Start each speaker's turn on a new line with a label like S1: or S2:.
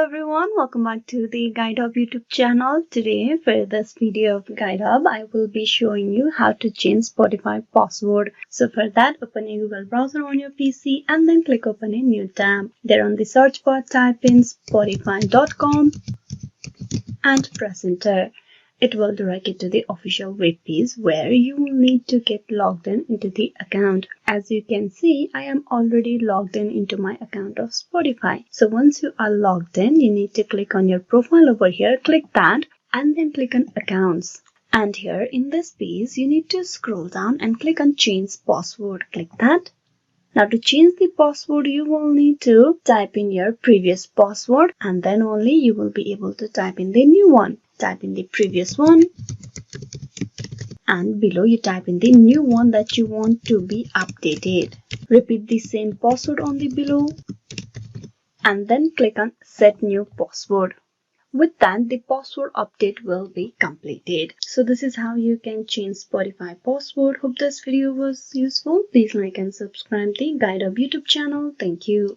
S1: everyone, welcome back to the Guide Hub YouTube channel. Today for this video of Guide Hub, I will be showing you how to change Spotify password. So for that, open a Google browser on your PC and then click open a new tab. There on the search bar, type in spotify.com and press enter. It will direct you to the official web page where you will need to get logged in into the account. As you can see, I am already logged in into my account of Spotify. So once you are logged in, you need to click on your profile over here, click that and then click on accounts. And here in this page, you need to scroll down and click on change password. Click that. Now to change the password, you will need to type in your previous password and then only you will be able to type in the new one. Type in the previous one and below you type in the new one that you want to be updated. Repeat the same password on the below and then click on set new password. With that, the password update will be completed. So this is how you can change Spotify password. Hope this video was useful. Please like and subscribe the Guide Hub YouTube channel. Thank you.